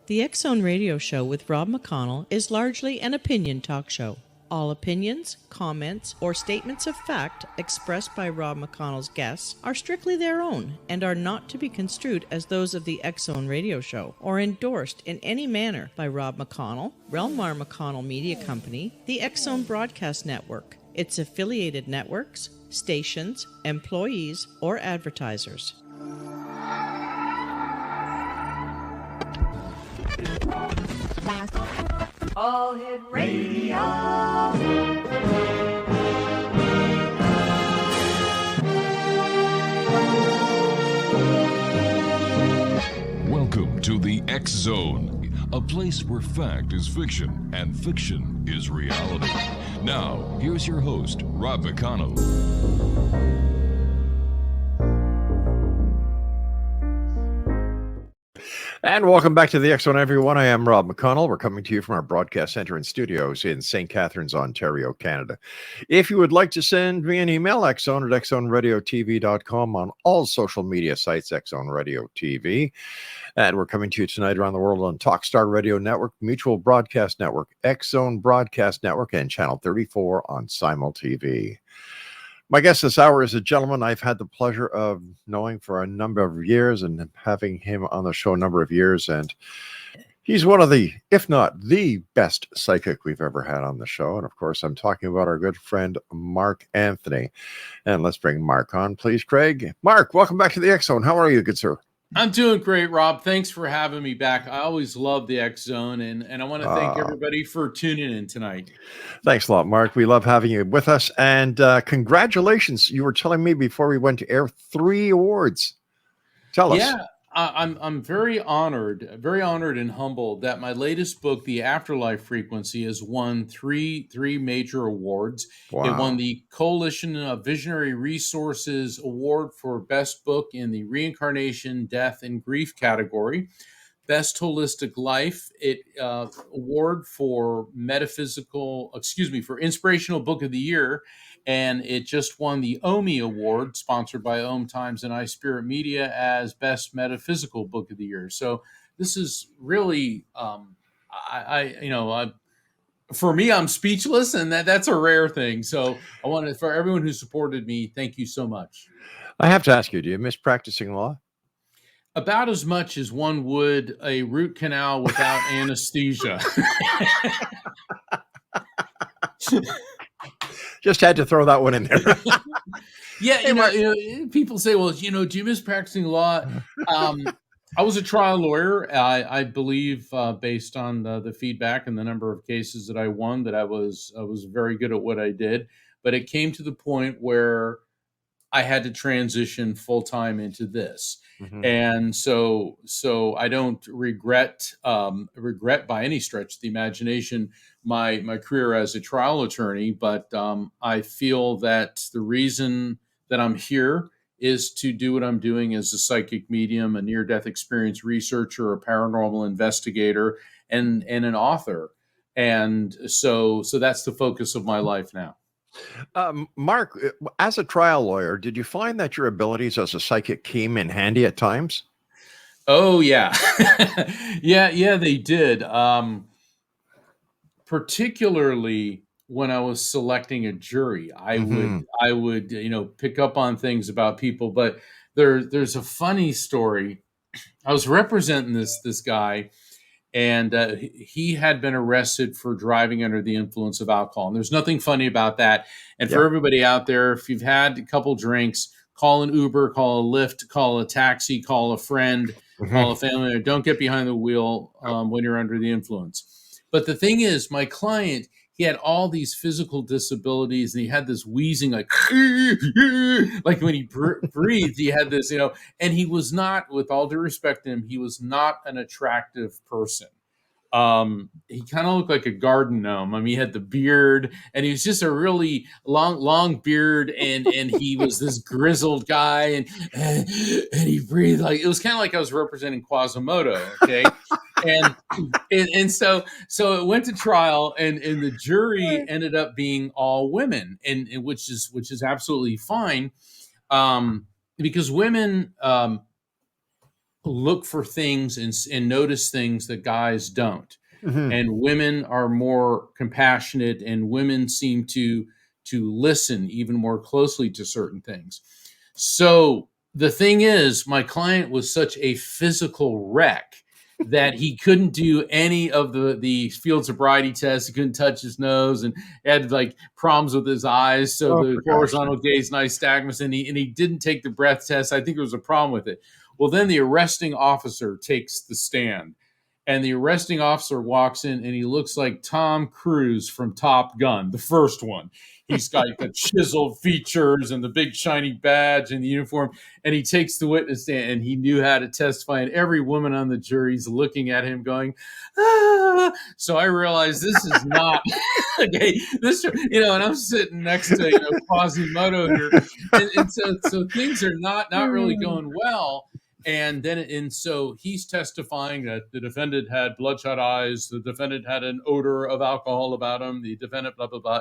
The X-Zone Radio Show with Rob McConnell is largely an opinion talk show. All opinions, comments, or statements of fact expressed by Rob McConnell's guests are strictly their own and are not to be construed as those of the X-Zone Radio Show or endorsed in any manner by Rob McConnell, REL-MAR McConnell Media Company, the X-Zone Broadcast Network, its affiliated networks, stations, employees, or advertisers. All Hit Radio. Welcome to the X Zone, a place where fact is fiction and fiction is reality. Now, here's your host, Rob McConnell. And welcome back to the X Zone, everyone. I am Rob McConnell. We're coming to you from our broadcast center and studios in St. Catharines, Ontario, Canada. If you would like to send me an email, xzone at xzoneradiotv.com, on all social media sites, X-Zone Radio TV. And we're coming to you tonight around the world on Talkstar Radio Network, Mutual Broadcast Network, X-Zone Broadcast Network, and Channel 34 on Simul TV. My guest this hour is a gentleman I've had the pleasure of knowing for a number of years and having him on the show a number of years. And he's one of the, if not the best psychic we've ever had on the show. And of course, I'm talking about our good friend, Mark Anthony. And let's bring Mark on, please, Craig. Mark, welcome back to the X-Zone. How are you, good sir? I'm doing great, Rob. Thanks for having me back. I always love the X Zone, and I want to thank everybody for tuning in tonight. Thanks a lot, Mark. We love having you with us, and congratulations. You were telling me before we went to air 3 awards. Tell us. Yeah, I'm very honored and humbled that my latest book, The Afterlife Frequency, has won three major awards. Wow. It won the Coalition of Visionary Resources Award for Best Book in the Reincarnation, Death, and Grief category. Best Holistic Life award for Inspirational Book of the Year. And it just won the OMI Award, sponsored by OMTimes and iSpirit Media, as Best Metaphysical Book of the Year. So this is really, for me, I'm speechless, and that's a rare thing. So I want to, for everyone who supported me, thank you so much. I have to ask you, do you miss practicing law? About as much as one would a root canal without anesthesia. Just had to throw that one in there. Yeah, people say, well, do you miss practicing law? I was a trial lawyer. I believe, based on the feedback and the number of cases that I won, that I was very good at what I did. But it came to the point where I had to transition full time into this. Mm-hmm. And so I don't regret by any stretch of the imagination my career as a trial attorney, but I feel that the reason that I'm here is to do what I'm doing as a psychic medium, a near-death experience researcher, a paranormal investigator, and an author. And so that's the focus of my life now. Mark, as a trial lawyer, did you find that your abilities as a psychic came in handy at times? Oh, yeah. yeah, they did. Particularly when I was selecting a jury, I would pick up on things about people. But there's a funny story. I was representing this guy, and he had been arrested for driving under the influence of alcohol. And there's nothing funny about that. And for everybody out there, if you've had a couple drinks, call an Uber, call a Lyft, call a taxi, call a friend, call a family member. Don't get behind the wheel when you're under the influence. But the thing is, my client, he had all these physical disabilities, and he had this wheezing, like when he breathed, he had this, and he was not, with all due respect to him, he was not an attractive person. He kind of looked like a garden gnome. I mean, he had the beard, and he was just a really long beard, and he was this grizzled guy, and he breathed like, it was kind of like I was representing Quasimodo, okay? And it went to trial, and the jury ended up being all women, and which is absolutely fine, because women look for things and notice things that guys don't. Mhm. And women are more compassionate, and women seem to listen even more closely to certain things. So the thing is, my client was such a physical wreck that he couldn't do any of the field sobriety tests. He couldn't touch his nose, and had like problems with his eyes. So Oh, the for gosh horizontal gaze, nystagmus, and he didn't take the breath test. I think there was a problem with it. Well, then the arresting officer takes the stand, and the arresting officer walks in, and he looks like Tom Cruise from Top Gun, the first one. He's got the chiseled features and the big shiny badge and the uniform, and he takes the witness stand, and he knew how to testify, and every woman on the jury's looking at him going, ah. So I realized this is not okay. This, and I'm sitting next to Quasimodo here, and so things are not really going well. And so he's testifying that the defendant had bloodshot eyes, the defendant had an odor of alcohol about him, the defendant, blah, blah, blah,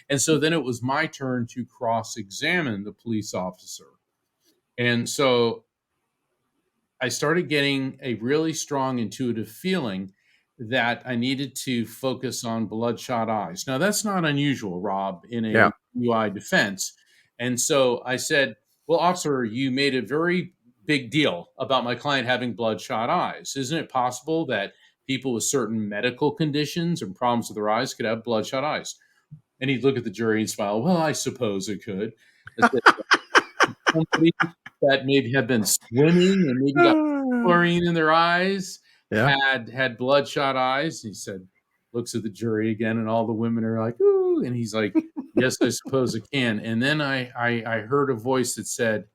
And so then it was my turn to cross-examine the police officer. And so I started getting a really strong intuitive feeling that I needed to focus on bloodshot eyes. Now, that's not unusual, Rob, in a UI defense. And so I said, well, officer, you made a very big deal about my client having bloodshot eyes. Isn't it possible that people with certain medical conditions and problems with their eyes could have bloodshot eyes? And he'd look at the jury and smile. Well, I suppose it could. I said, somebody that maybe had been swimming and maybe got chlorine in their eyes had bloodshot eyes. He said, looks at the jury again, and all the women are like, ooh. And he's like, yes, I suppose it can. And then I heard a voice that said,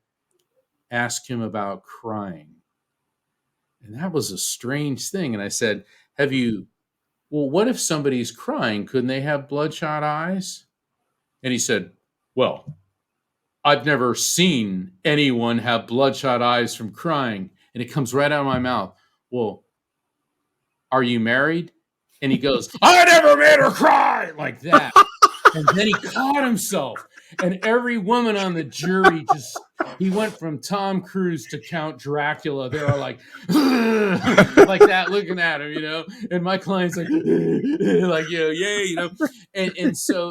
ask him about crying. And that was a strange thing. And I said, what if somebody's crying? Couldn't they have bloodshot eyes? And he said, well, I've never seen anyone have bloodshot eyes from crying. And it comes right out of my mouth. Well, are you married? And he goes, I never made her cry, like that. And then he caught himself. And every woman on the jury he went from Tom Cruise to Count Dracula. They were like, like that, looking at him, And my client's like, yay, And so,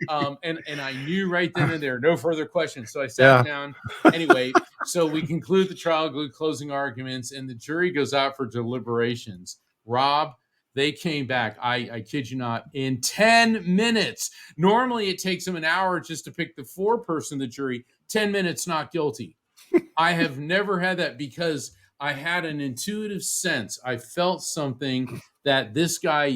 and I knew right then and there, no further questions. So I sat down. Anyway, so we conclude the trial, closing arguments, and the jury goes out for deliberations. Rob, they came back, I kid you not, in 10 minutes. Normally, it takes them an hour just to pick the four-person the jury. 10 minutes, not guilty. I have never had that because I had an intuitive sense. I felt something that this guy,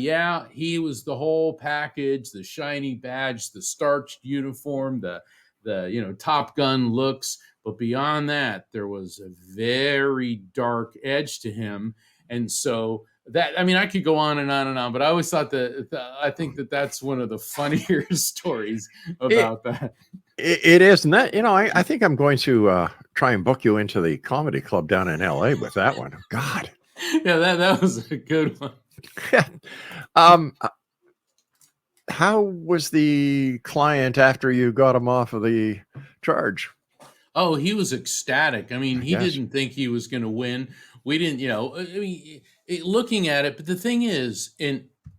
he was the whole package, the shiny badge, the starched uniform, the Top Gun looks. But beyond that, there was a very dark edge to him. And so I could go on and on and on, but I always thought I think that's one of the funnier stories about that. It is. And that, I think I'm going to try and book you into the comedy club down in LA with that one. God. Yeah, that was a good one. How was the client after you got him off of the charge? Oh, he was ecstatic. He didn't think he was going to win. We didn't, looking at it, but the thing is,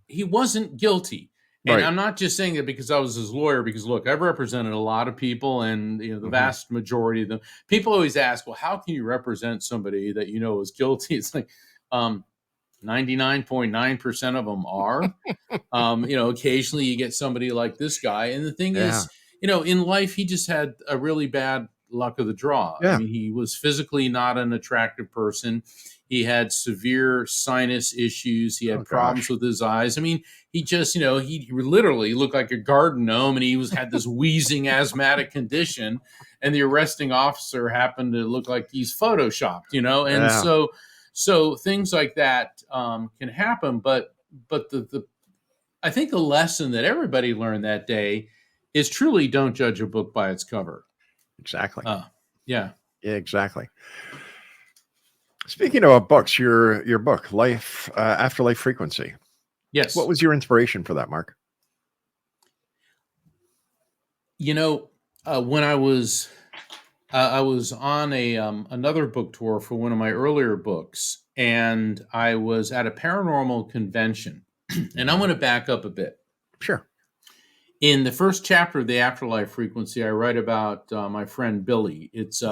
he wasn't guilty. And I'm not just saying that because I was his lawyer, because look, I've represented a lot of people, and the vast majority of them, people always ask, well, how can you represent somebody that is guilty? It's like 99.9% of them are. Occasionally you get somebody like this guy. And the thing is, in life, he just had a really bad luck of the draw. Yeah. He was physically not an attractive person. He had severe sinus issues. He had problems with his eyes. He just, he literally looked like a garden gnome, and he had this wheezing asthmatic condition. And the arresting officer happened to look like he's photoshopped, And so things like that can happen. But I think the lesson that everybody learned that day is truly don't judge a book by its cover. Exactly. Yeah. Exactly. Speaking of books, your book, Life Afterlife Frequency. Yes. What was your inspiration for that, Mark? When I was on another book tour for one of my earlier books, and I was at a paranormal convention. And I'm going to back up a bit. Sure. In the first chapter of the Afterlife Frequency, I write about my friend Billy. It's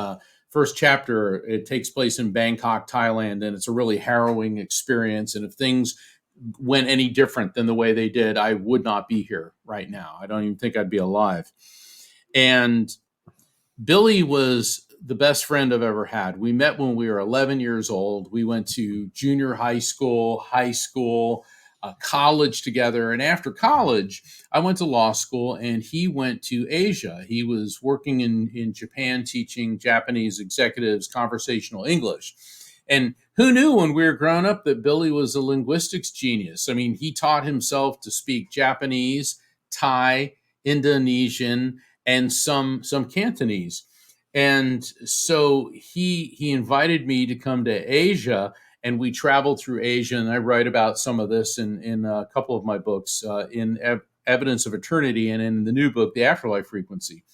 first chapter. It takes place in Bangkok, Thailand, and it's a really harrowing experience. And if things went any different than the way they did, I would not be here right now. I don't even think I'd be alive. And Billy was the best friend I've ever had. We met when we were 11 years old. We went to junior high school, college together. And after college, I went to law school and he went to Asia. He was working in Japan, teaching Japanese executives conversational English. And who knew when we were growing up that Billy was a linguistics genius? I mean, he taught himself to speak Japanese, Thai, Indonesian, and some Cantonese. And so he invited me to come to Asia, and we traveled through Asia. And I write about some of this in a couple of my books, in Evidence of Eternity and in the new book, The Afterlife Frequency.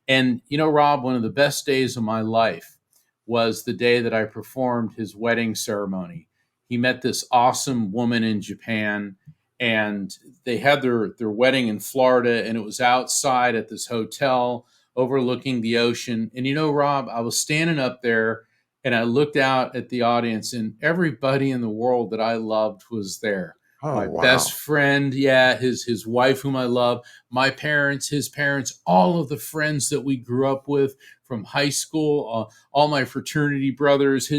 And, Rob, one of the best days of my life was the day that I performed his wedding ceremony. He met this awesome woman in Japan, and they had their wedding in Florida, and it was outside at this hotel overlooking the ocean. And, Rob, I was standing up there and I looked out at the audience, and everybody in the world that I loved was there. Oh, my wow. best friend, his wife, whom I love, my parents, his parents, all of the friends that we grew up with from high school, all my fraternity brothers,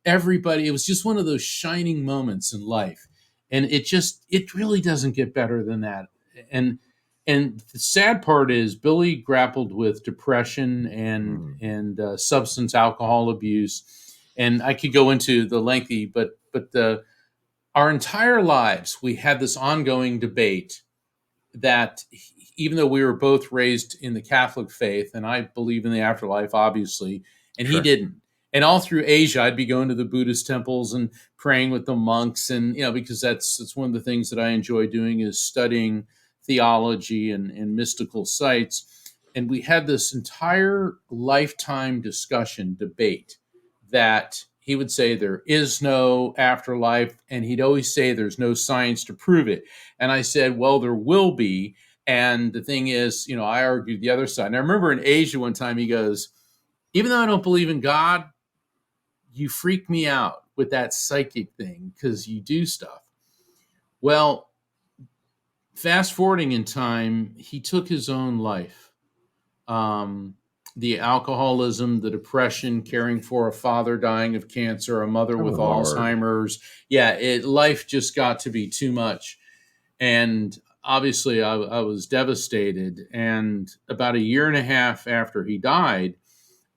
everybody. It was just one of those shining moments in life. And it really doesn't get better than that. And the sad part is Billy grappled with depression and substance alcohol abuse. And I could go into the lengthy, but our entire lives, we had this ongoing debate that even though we were both raised in the Catholic faith, and I believe in the afterlife, obviously, and Sure. he didn't. And all through Asia, I'd be going to the Buddhist temples and praying with the monks. And, because that's one of the things that I enjoy doing is studying theology and mystical sites. And we had this entire lifetime debate that he would say there is no afterlife, and he'd always say there's no science to prove it. And I said, well, there will be. And the thing is, I argued the other side. And I remember in Asia one time he goes, even though I don't believe in God, you freak me out with that psychic thing because you do stuff. Well, fast forwarding in time, he took his own life. The alcoholism, the depression, caring for a father dying of cancer, a mother with Lord. Alzheimer's. Life just got to be too much. And obviously I was devastated. And about a year and a half after he died,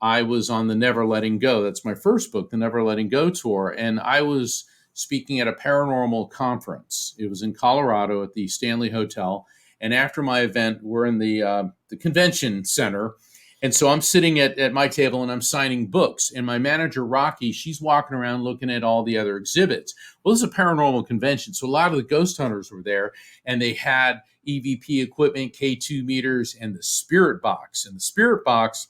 I was on the Never Letting Go. That's my first book, the Never Letting Go tour. And I was speaking at a paranormal conference. It was in Colorado at the Stanley Hotel. And after my event, we're in the convention center. And so I'm sitting at my table and I'm signing books. And my manager, Rocky, she's walking around looking at all the other exhibits. Well, this is a paranormal convention. So a lot of the ghost hunters were there, and they had EVP equipment, K2 meters, and the Spirit Box. And the Spirit Box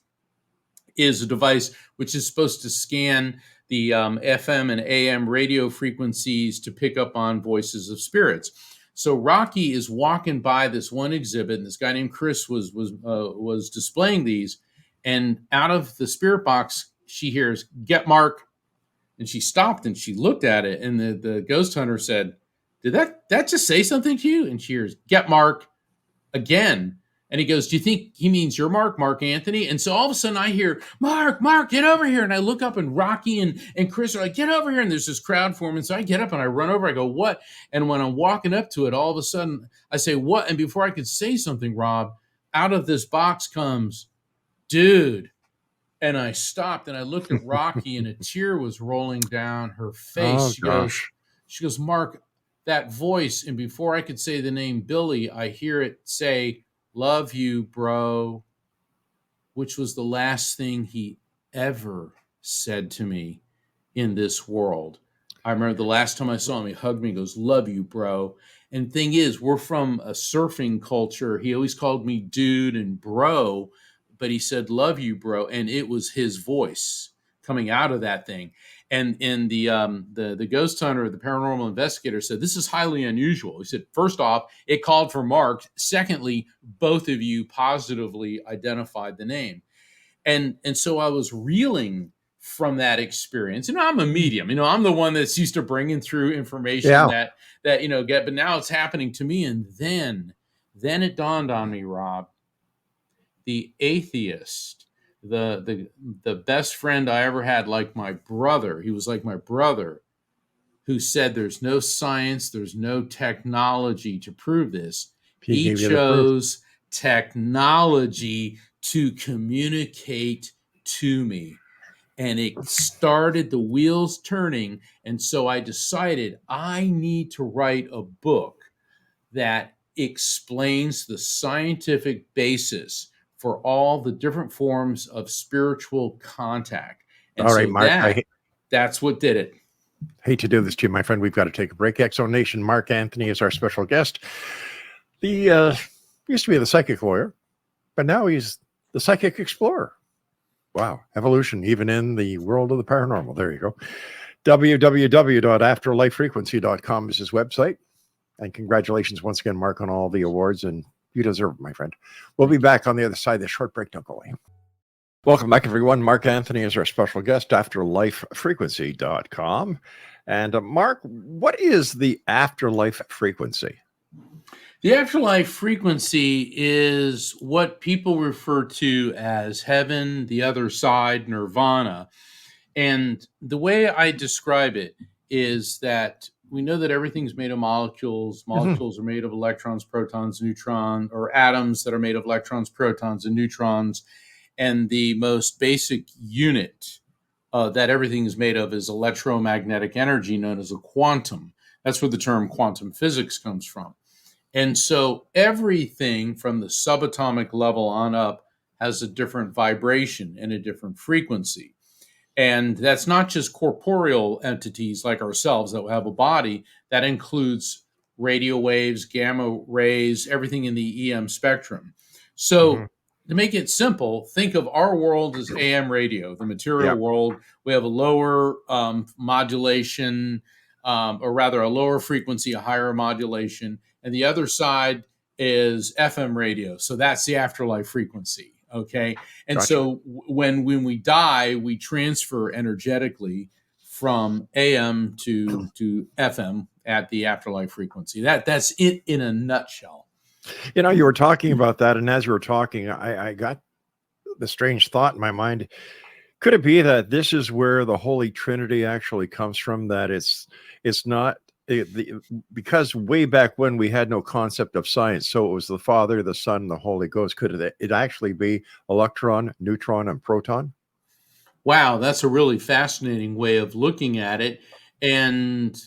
is a device which is supposed to scan the FM and AM radio frequencies to pick up on voices of spirits. So Rocky is walking by this one exhibit, and this guy named Chris was displaying these. And out of the Spirit Box, she hears, "Get Mark." And she stopped and she looked at it. And the ghost hunter said, "Did that just say something to you?" And she hears, "Get Mark," again. And he goes, "Do you think he means your Mark Anthony?" And so all of a sudden I hear, Mark, get over here. And I look up, and Rocky and Chris are like, "Get over here." And there's this crowd forming. So I get up and I run over. I go, "What?" And when I'm walking up to it, all of a sudden I say, "What?" And before I could say something, Rob, out of this box comes, "Dude." And I stopped and I looked at Rocky, and a tear was rolling down her face. Oh, She goes, "Mark, that voice." And before I could say the name Billy, I hear it say, "Love you, bro," which was the last thing he ever said to me in this world. I remember the last time I saw him, he hugged me, goes, "Love you, bro." And thing is, we're from a surfing culture. He always called me dude and bro, but he said, "Love you, bro." And it was his voice coming out of that thing. And the ghost hunter, the paranormal investigator, said, "This is highly unusual." He said, "First off, it called for Mark. Secondly, both of you positively identified the name." And so I was reeling from that experience. I'm a medium. I'm the one that's used to bringing through information that get. But now it's happening to me, and then it dawned on me, Rob, the atheist, the best friend I ever had, like my brother. He was like my brother, who said there's no science, there's no technology to prove this. He chose technology to communicate to me. And it started the wheels turning. And so I decided I need to write a book that explains the scientific basis for all the different forms of spiritual contact. And all right, Mark, that's what did it. Hate to do this to you, my friend. We've got to take a break. Exo Nation, Mark Anthony is our special guest. He used to be the psychic lawyer, but now he's the psychic explorer. Wow, evolution, even in the world of the paranormal. There you go. www.afterlifefrequency.com is his website. And congratulations once again, Mark, on all the awards. And you deserve it, my friend. We'll be back on the other side of this short break. Don't go away. Welcome back, everyone. Mark Anthony is our special guest, afterlifefrequency.com. And Mark, what is the afterlife frequency? The afterlife frequency is what people refer to as heaven, the other side, nirvana. And the way I describe it is that we know that everything's made of molecules. Molecules are made of electrons, protons, neutrons, or atoms that are made of electrons, protons, and neutrons. And the most basic unit that everything is made of is electromagnetic energy, known as a quantum. That's where the term quantum physics comes from. And so everything from the subatomic level on up has a different vibration and a different frequency. And that's not just corporeal entities like ourselves that have a body. That includes radio waves, gamma rays, everything in the EM spectrum. So to make it simple, think of our world as AM radio, the material world. We have a lower modulation, or rather a lower frequency, a higher modulation. And the other side is FM radio. So that's the afterlife frequency. Okay. And Gotcha. So when we die, we transfer energetically from AM to FM at the afterlife frequency. That's it in a nutshell. You were talking about that. And as you were talking, I got the strange thought in my mind. Could it be that this is where the Holy Trinity actually comes from? That it's not because way back when we had no concept of science, so it was the Father, the Son, the Holy Ghost. Could it actually be electron, neutron, and proton? Wow, that's a really fascinating way of looking at it. And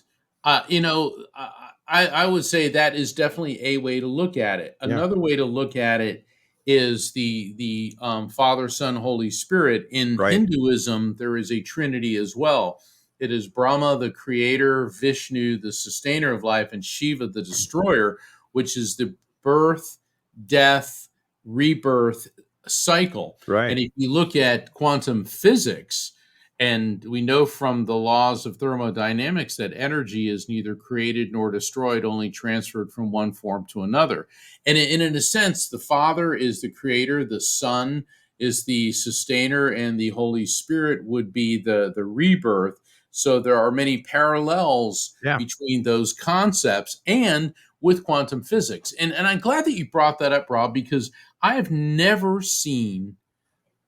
I would say that is definitely a way to look at it. Another way to look at it is the Father, Son, Holy Spirit. In Hinduism, there is a Trinity as well. It is Brahma, the creator, Vishnu, the sustainer of life, and Shiva, the destroyer, which is the birth, death, rebirth cycle. Right. And if you look at quantum physics, and we know from the laws of thermodynamics that energy is neither created nor destroyed, only transferred from one form to another. And in a sense, the Father is the creator, the Son is the sustainer, and the Holy Spirit would be the rebirth. So there are many parallels between those concepts and with quantum physics. And I'm glad that you brought that up, Rob, because I have never seen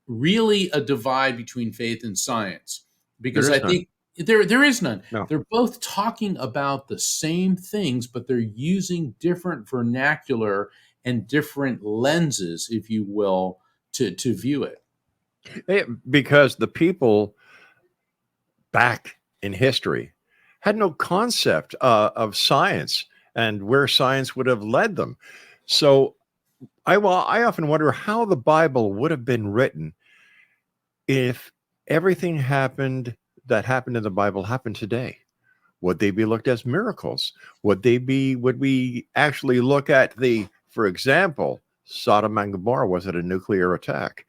really a divide between faith and science, because I think there is none. No. They're both talking about the same things, but they're using different vernacular and different lenses, if you will, to view it. Because the people back in history had no concept of science and where science would have led them. So I often wonder how the Bible would have been written if everything happened that happened in the Bible happen today? Would they be looked as miracles? Would we actually look at for example, Sodom and Gomorrah, was it a nuclear attack?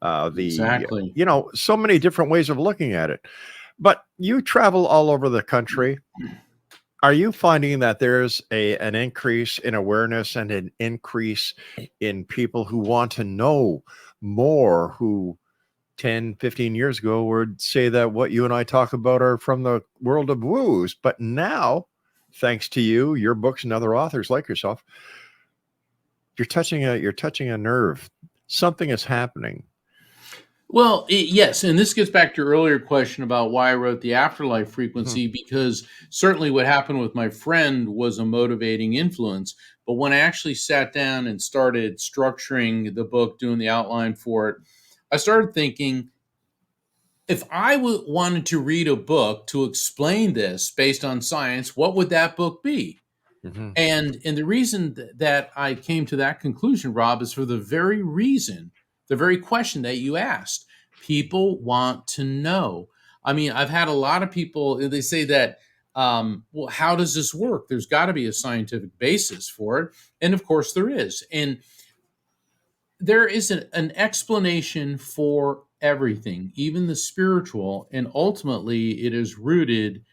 Exactly. So many different ways of looking at it. But you travel all over the country. Are you finding that there's an increase in awareness and an increase in people who want to know more, who 10, 15 years ago would say that what you and I talk about are from the world of woos, but now, thanks to you, your books, and other authors like yourself, you're touching a nerve. Something is happening. Well, yes, and this gets back to your earlier question about why I wrote the Afterlife Frequency, because certainly what happened with my friend was a motivating influence. But when I actually sat down and started structuring the book, doing the outline for it, I started thinking, if I wanted to read a book to explain this based on science, what would that book be? Mm-hmm. And the reason that I came to that conclusion, Rob, is for the very question that you asked. People want to know. I mean, I've had a lot of people, they say that, well, how does this work? There's got to be a scientific basis for it. And of course there is. And there is an explanation for everything, even the spiritual. And ultimately, it is rooted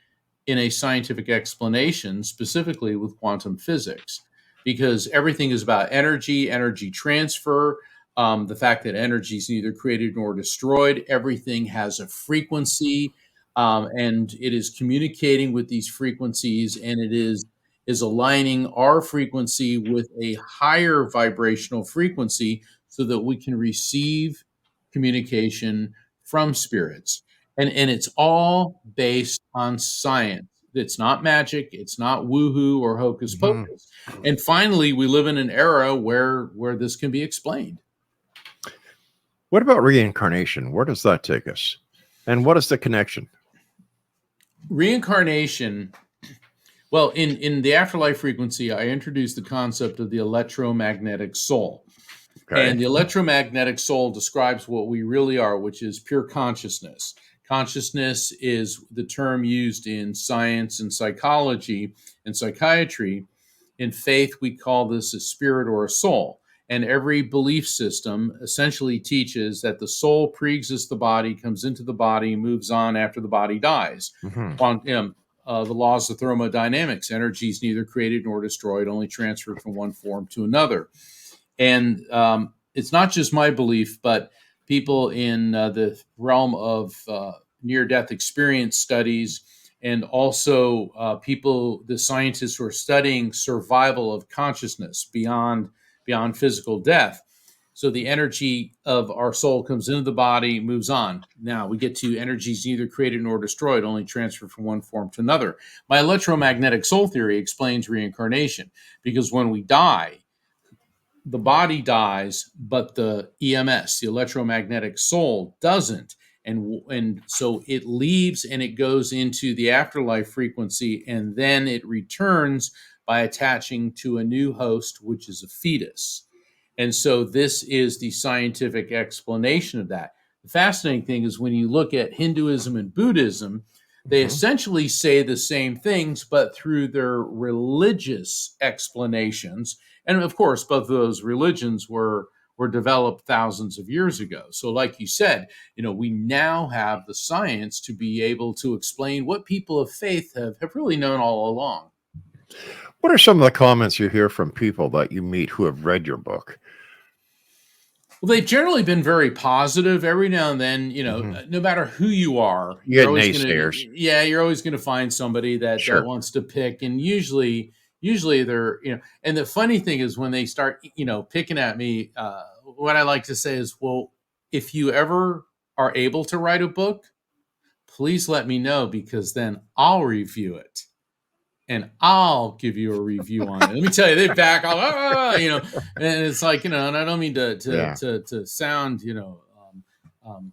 in a scientific explanation, specifically with quantum physics, because everything is about energy transfer, the fact that energy is neither created nor destroyed. Everything has a frequency, and it is communicating with these frequencies, and it is aligning our frequency with a higher vibrational frequency so that we can receive communication from spirits. And it's all based on science. It's not magic. It's not woohoo or hocus pocus. And finally, we live in an era where this can be explained. What about reincarnation? Where does that take us? And what is the connection? Reincarnation, well, in the Afterlife Frequency, I introduced the concept of the electromagnetic soul. Okay. And the electromagnetic soul describes what we really are, which is pure consciousness. Consciousness is the term used in science and psychology and psychiatry. In faith, we call this a spirit or a soul. And every belief system essentially teaches that the soul pre-exists the body, comes into the body, moves on after the body dies. The laws of thermodynamics, energy is neither created nor destroyed, only transferred from one form to another. And it's not just my belief, but people in the realm of near-death experience studies, and also the scientists who are studying survival of consciousness beyond physical death. So the energy of our soul comes into the body, moves on. Now we get to energies neither created nor destroyed, only transferred from one form to another. My electromagnetic soul theory explains reincarnation, because when we die, the body dies, but the EMS, the electromagnetic soul, doesn't. And so it leaves and it goes into the afterlife frequency, and then it returns by attaching to a new host, which is a fetus. And so this is the scientific explanation of that. The fascinating thing is when you look at Hinduism and Buddhism, they essentially say the same things, but through their religious explanations. And of course, both of those religions were developed thousands of years ago. So like you said, we now have the science to be able to explain what people of faith have really known all along. What are some of the comments you hear from people that you meet who have read your book? Well, they've generally been very positive. Every now and then, no matter who you are, you're always going to find somebody that wants to pick. And usually they're, and the funny thing is when they start, picking at me, what I like to say is, well, if you ever are able to write a book, please let me know, because then I'll review it. And I'll give you a review on it. Let me tell you, they back off, and it's like, and I don't mean to sound,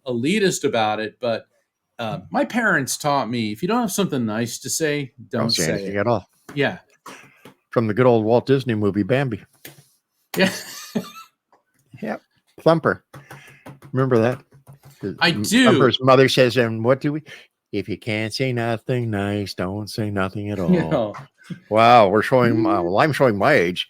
elitist about it, but my parents taught me, if you don't have something nice to say, don't say anything at all. Yeah. From the good old Walt Disney movie, Bambi. Yeah. Yep. Thumper. Remember that? I do. Thumper's mother says, and what do we? if you can't say nothing nice, don't say nothing at all. You know. Wow, we're showing. Well, I'm showing my age.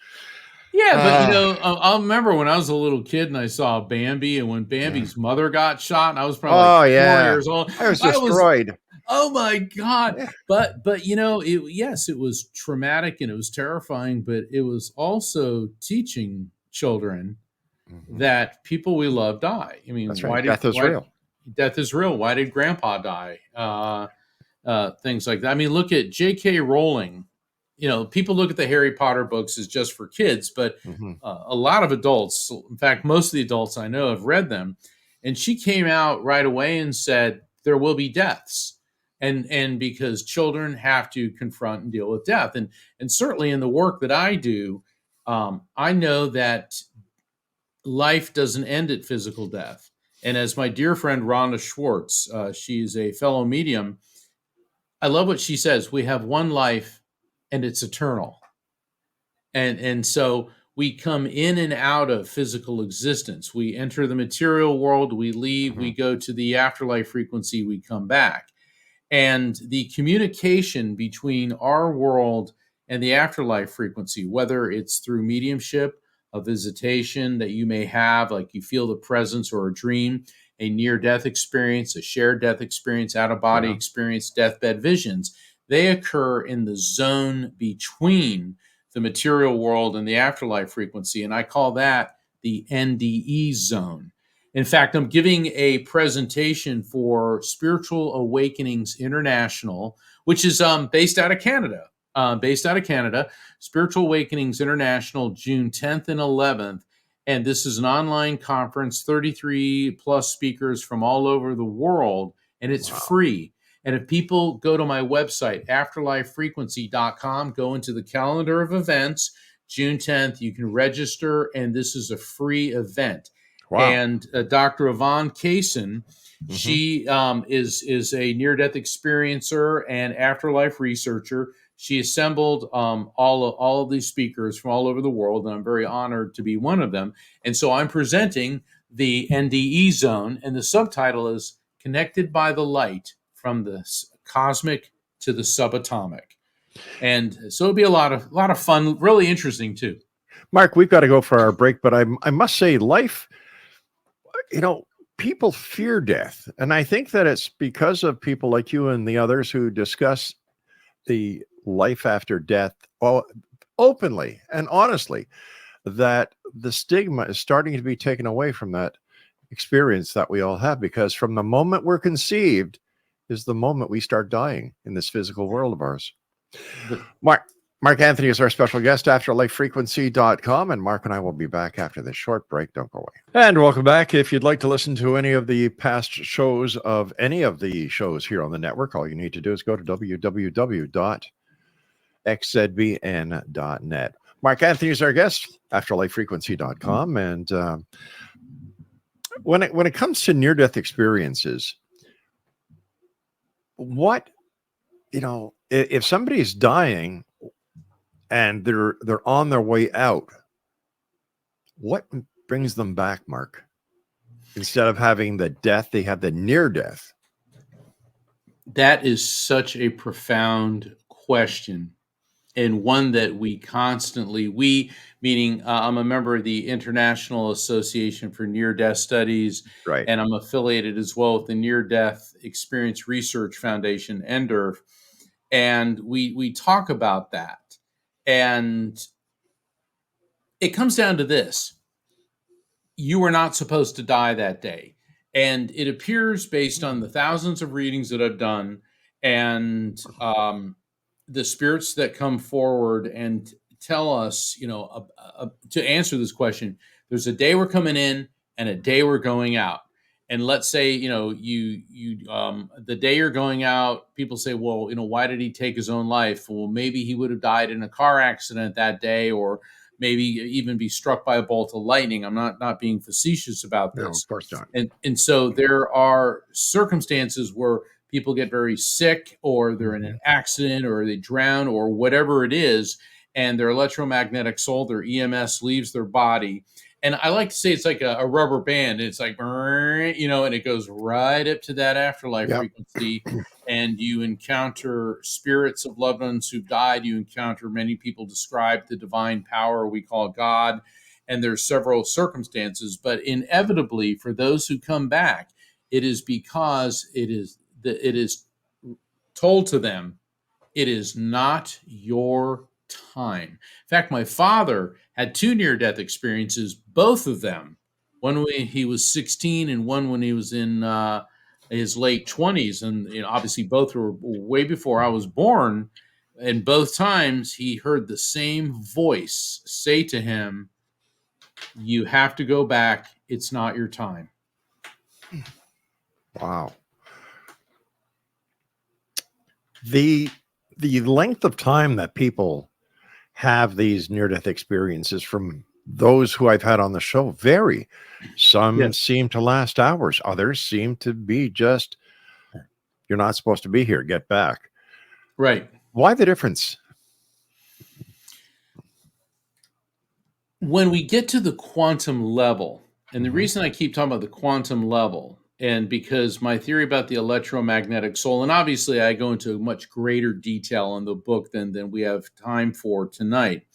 Yeah, but I'll remember when I was a little kid and I saw Bambi, and when Bambi's mother got shot, and I was probably like 4 years old. I was destroyed. Oh my God. Yeah. But it was traumatic and it was terrifying, but it was also teaching children that people we love die. I mean, That's right. Death is real. Death is real. Why did Grandpa die? Things like that. I mean, look at J.K. Rowling. People look at the Harry Potter books as just for kids, but a lot of adults, in fact, most of the adults I know have read them. And she came out right away and said, there will be deaths. And because children have to confront and deal with death. And certainly in the work that I do, I know that life doesn't end at physical death. And as my dear friend Rhonda Schwartz, she's a fellow medium, I love what she says. We have one life and it's eternal. And so we come in and out of physical existence. We enter the material world, we leave, we go to the afterlife frequency, we come back. And the communication between our world and the afterlife frequency, whether it's through mediumship, a visitation that you may have, like you feel the presence or a dream, a near-death experience, a shared death experience, out-of-body experience, deathbed visions, they occur in the zone between the material world and the afterlife frequency. And I call that the NDE zone. In fact, I'm giving a presentation for Spiritual Awakenings International, which is based out of Canada. Spiritual Awakenings International, June 10th and 11th. And this is an online conference, 33 plus speakers from all over the world, and it's free. And if people go to my website, afterlifefrequency.com, go into the calendar of events, June 10th, you can register, and this is a free event. Wow. And Dr. Yvonne Kaysen, she is a near-death experiencer and afterlife researcher. She assembled all of these speakers from all over the world, and I'm very honored to be one of them. And so I'm presenting the NDE zone, and the subtitle is Connected by the Light from the Cosmic to the Subatomic. And so it'll be a lot of fun, really interesting too. Mark, we've got to go for our break, but I must say life, people fear death. And I think that it's because of people like you and the others who discuss the life after death openly and honestly, that the stigma is starting to be taken away from that experience that we all have, because from the moment we're conceived is the moment we start dying in this physical world of ours. Mark Anthony is our special guest, afterlifefrequency.com, and Mark and I will be back after this short break. Don't go away. And welcome back. If you'd like to listen to any of the past shows of any of the shows here on the network, all you need to do is go to www.xzbn.net. Mark Anthony is our guest, afterlifefrequency.com, and when it comes to near-death experiences, if somebody's dying and they're on their way out, what brings them back, Mark? Instead of having the death, they have the near death. That is such a profound question, and one that we constantly, meaning I'm a member of the International Association for Near-Death Studies, right? And I'm affiliated as well with the Near-Death Experience Research Foundation, NDERF, and we talk about that. And it comes down to this. You were not supposed to die that day. And it appears, based on the thousands of readings that I've done and the spirits that come forward and tell us, to answer this question, there's a day we're coming in and a day we're going out. And let's say, the day you're going out, people say, well, why did he take his own life? Well, maybe he would have died in a car accident that day, or maybe even be struck by a bolt of lightning. I'm not being facetious about this. No, of course not. And so there are circumstances where people get very sick, or they're in an accident, or they drown, or whatever it is. and their electromagnetic soul, their EMS, leaves their body. And I like to say it's like a rubber band. It's like, and it goes right up to that afterlife Yep. frequency. And you encounter spirits of loved ones who've died. You encounter, many people describe the divine power we call God. And there's several circumstances. But inevitably, for those who come back, it is because it is told to them, it is not your time. In fact, my father had 2 near-death experiences, both of them, one when he was 16 and one when he was in his late 20s. And obviously both were way before I was born. And both times he heard the same voice say to him, you have to go back. It's not your time. Wow. The length of time that people have these near-death experiences from those who I've had on the show vary. Some seem to last hours. Others seem to be just, you're not supposed to be here, get back. Right. Why the difference? When we get to the quantum level, and the reason I keep talking about the quantum level, and because my theory about the electromagnetic soul, and obviously I go into much greater detail in the book than we have time for tonight.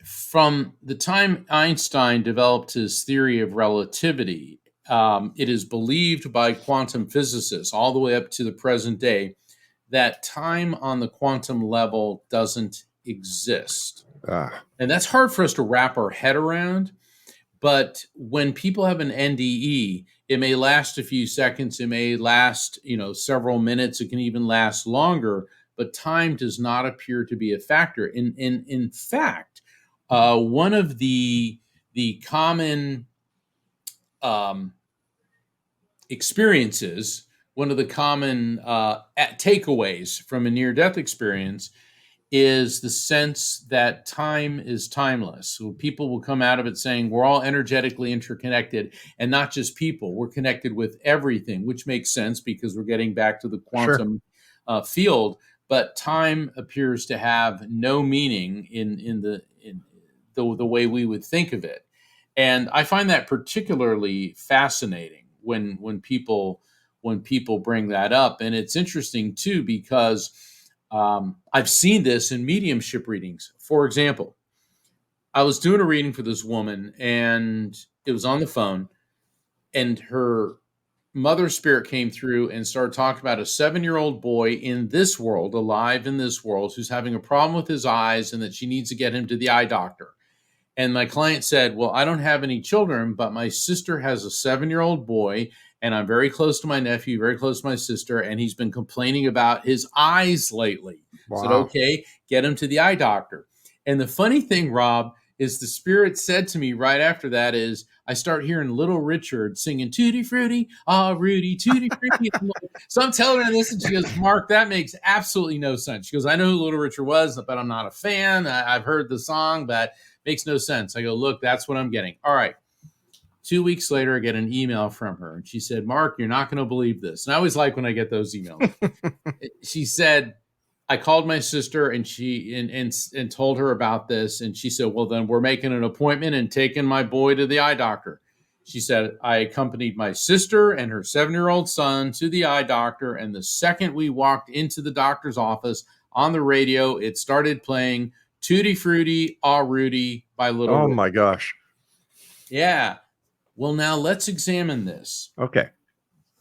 From the time Einstein developed his theory of relativity, it is believed by quantum physicists all the way up to the present day that time on the quantum level doesn't exist. And that's hard for us to wrap our head around. But when people have an NDE, it may last a few seconds. It may last, several minutes. It can even last longer. But time does not appear to be a factor. In fact, one of the common experiences, one of the common takeaways from a near-death experience is the sense that time is timeless. So people will come out of it saying we're all energetically interconnected, and not just people. We're connected with everything, which makes sense because we're getting back to the quantum field. But time appears to have no meaning in the way we would think of it. And I find that particularly fascinating when people bring that up. And it's interesting too, because I've seen this in mediumship readings. For example, I was doing a reading for this woman, and it was on the phone, and her mother spirit came through and started talking about a 7-year-old boy in this world, alive in this world, who's having a problem with his eyes and that she needs to get him to the eye doctor. And my client said, well, I don't have any children, but my sister has a 7-year-old boy, and I'm very close to my nephew, very close to my sister, and he's been complaining about his eyes lately. Wow. I said, okay, get him to the eye doctor. And the funny thing, Rob, is the spirit said to me right after that is, I start hearing Little Richard singing, Tutti Frutti, ah, Rudy, Tutti Frutti. So I'm telling her this, and she goes, Mark, that makes absolutely no sense. She goes, I know who Little Richard was, but I'm not a fan. I've heard the song, but makes no sense. I go, look, that's what I'm getting. All right. 2 weeks later, I get an email from her, and she said, Mark, you're not going to believe this. And I always like when I get those emails. She said, I called my sister and and told her about this. And she said, well, then we're making an appointment and taking my boy to the eye doctor. She said, I accompanied my sister and her 7-year-old son to the eye doctor. And the second we walked into the doctor's office, on the radio, it started playing Tutti Frutti, Ah, Rudy by Little Richard. My gosh. Yeah. Well, now let's examine this. Okay.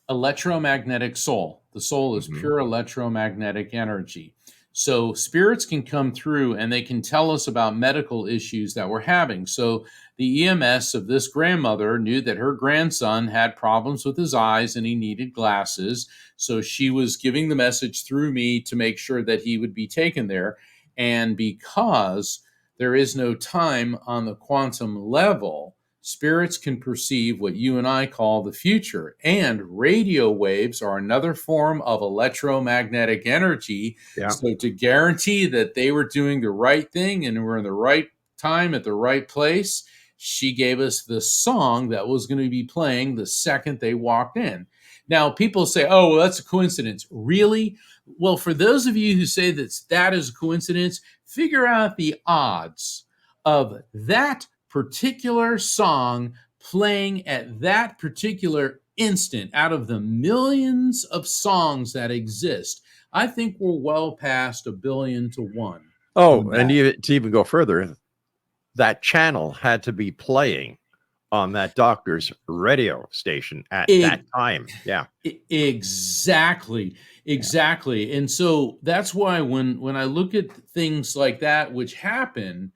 Electromagnetic soul. The soul is pure electromagnetic energy. So spirits can come through and they can tell us about medical issues that we're having. So the EMS of this grandmother knew that her grandson had problems with his eyes and he needed glasses. So she was giving the message through me to make sure that he would be taken there. And because there is no time on the quantum level, spirits can perceive what you and I call the future. And radio waves are another form of electromagnetic energy. Yeah. So to guarantee that they were doing the right thing and were in the right time at the right place, she gave us the song that was going to be playing the second they walked in. Now, people say, oh, well, that's a coincidence. Really? Well, for those of you who say that is a coincidence, figure out the odds of that particular song playing at that particular instant out of the millions of songs that exist. I think we're well past 1 billion to 1. Oh, and to even go further, that channel had to be playing on that doctor's radio station at that time. Yeah. Exactly. And so that's why when I look at things like that which happen,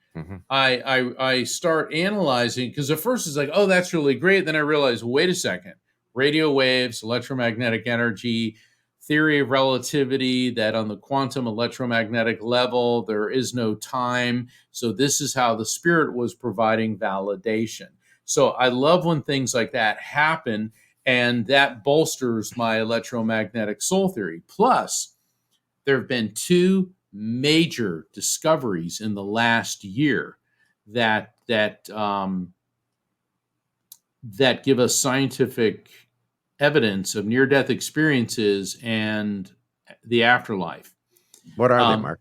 I start analyzing, because at first it's like, oh, that's really great. Then I realize, wait a second, radio waves, electromagnetic energy, theory of relativity, that on the quantum electromagnetic level, there is no time. So this is how the spirit was providing validation. So I love when things like that happen, and that bolsters my electromagnetic soul theory. Plus, there have been 2 major discoveries in the last year that give us scientific evidence of near-death experiences and the afterlife. What are they, Mark?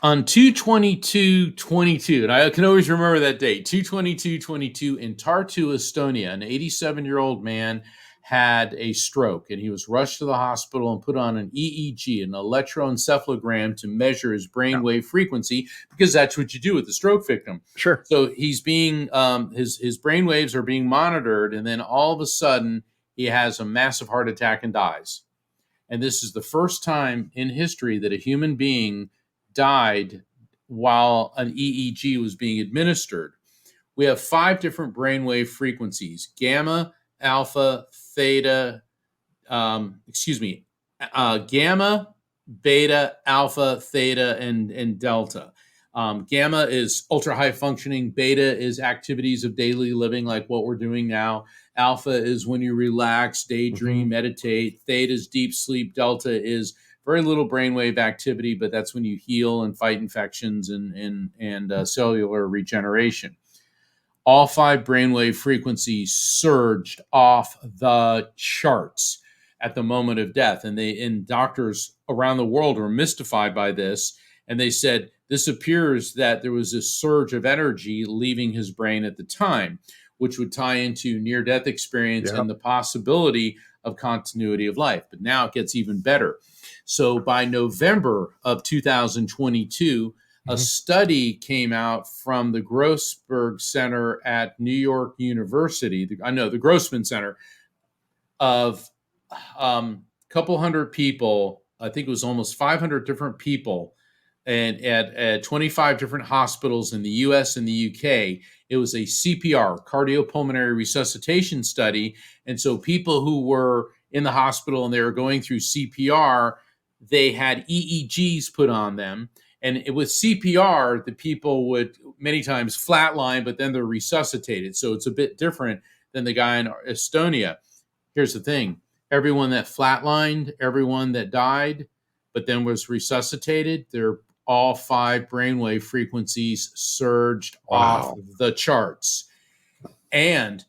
On 2/22/22, and I can always remember that date, 2/22/22 in Tartu, Estonia, an 87-year-old man had a stroke, and he was rushed to the hospital and put on an EEG, an electroencephalogram, to measure his brainwave frequency, because that's what you do with the stroke victim. Sure. So he's being his brainwaves are being monitored, and then all of a sudden he has a massive heart attack and dies. And this is the first time in history that a human being died while an EEG was being administered. We have 5 different brainwave frequencies: gamma, alpha, theta, gamma, beta, alpha, theta, and delta. Gamma is ultra high functioning. Beta is activities of daily living, like what we're doing now. Alpha is when you relax, daydream, meditate. Theta is deep sleep. Delta is very little brainwave activity, but that's when you heal and fight infections and cellular regeneration. All 5 brainwave frequencies surged off the charts at the moment of death. And doctors around the world were mystified by this. And they said, this appears that there was a surge of energy leaving his brain at the time, which would tie into near-death experience and the possibility of continuity of life. But now it gets even better. So by November of 2022, a study came out from the Grossberg Center at New York University, the Grossman Center, of a couple hundred people. I think it was almost 500 different people, and at 25 different hospitals in the US and the UK. It was a CPR, cardiopulmonary resuscitation study. And so people who were in the hospital and they were going through CPR, they had EEGs put on them. And with CPR, the people would many times flatline, but then they're resuscitated. So it's a bit different than the guy in Estonia. Here's the thing. Everyone that flatlined, everyone that died, but then was resuscitated, all 5 brainwave frequencies surged off the charts. And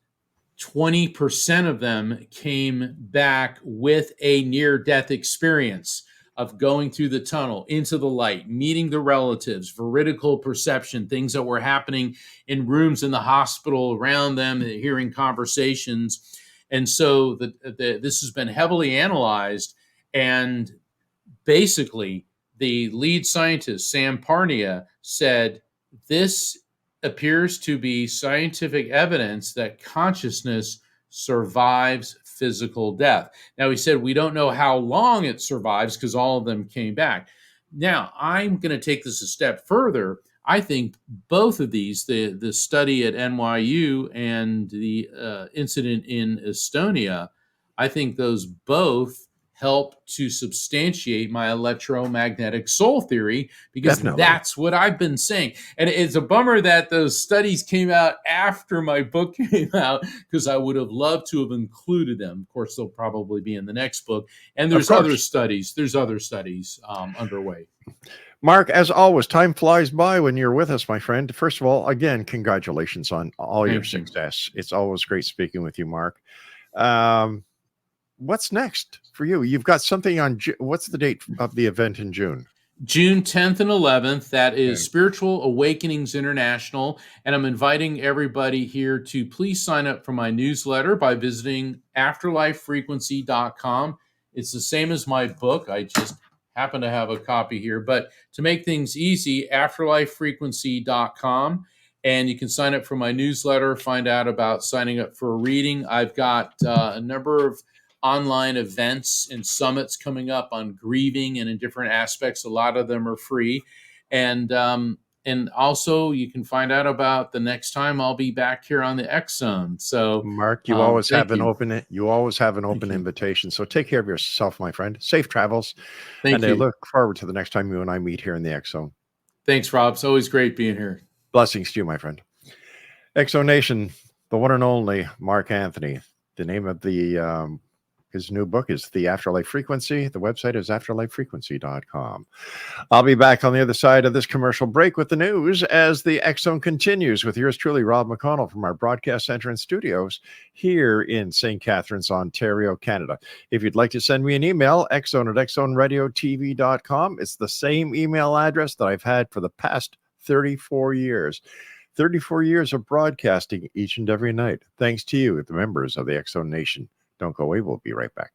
20% of them came back with a near-death experience of going through the tunnel, into the light, meeting the relatives, veridical perception, things that were happening in rooms in the hospital around them, hearing conversations. And so this has been heavily analyzed. And basically, the lead scientist, Sam Parnia, said, this appears to be scientific evidence that consciousness survives physical death. Now, he said, we don't know how long it survives because all of them came back. Now, I'm going to take this a step further. I think both of these, the study at NYU and the incident in Estonia, I think those both help to substantiate my electromagnetic soul theory, because that's what I've been saying. And it's a bummer that those studies came out after my book came out, because I would have loved to have included them. Of course, they'll probably be in the next book. And there's other studies. There's other studies underway. Mark, as always, time flies by when you're with us, my friend. First of all, again, congratulations on all your success. It's always great speaking with you, Mark. what's next for you? You've got something on, what's the date of the event in June? June 10th and 11th. That is Okay. Spiritual Awakenings International. And I'm inviting everybody here to please sign up for my newsletter by visiting afterlifefrequency.com. It's the same as my book. I just happen to have a copy here. But to make things easy, afterlifefrequency.com. And you can sign up for my newsletter, find out about signing up for a reading. I've got a number of online events and summits coming up on grieving and in different aspects. A lot of them are free. And also you can find out about the next time I'll be back here on the X Zone. So Mark, you always have an you. open invitation. So take care of yourself, my friend. Safe travels. Thank you. I look forward to the next time you and I meet here in the X Zone. Thanks, Rob. It's always great being here. Blessings to you, my friend. X Zone Nation, the one and only Mark Anthony. The name of the his new book is The Afterlife Frequency. The website is afterlifefrequency.com. I'll be back on the other side of this commercial break with the news as the X Zone continues with yours truly, Rob McConnell, from our broadcast center and studios here in St. Catharines, Ontario, Canada. If you'd like to send me an email, xzone@xzoneradiotv.com. It's the same email address that I've had for the past 34 years. 34 years of broadcasting each and every night. Thanks to you, the members of the X Zone Nation. Don't go away. We'll be right back.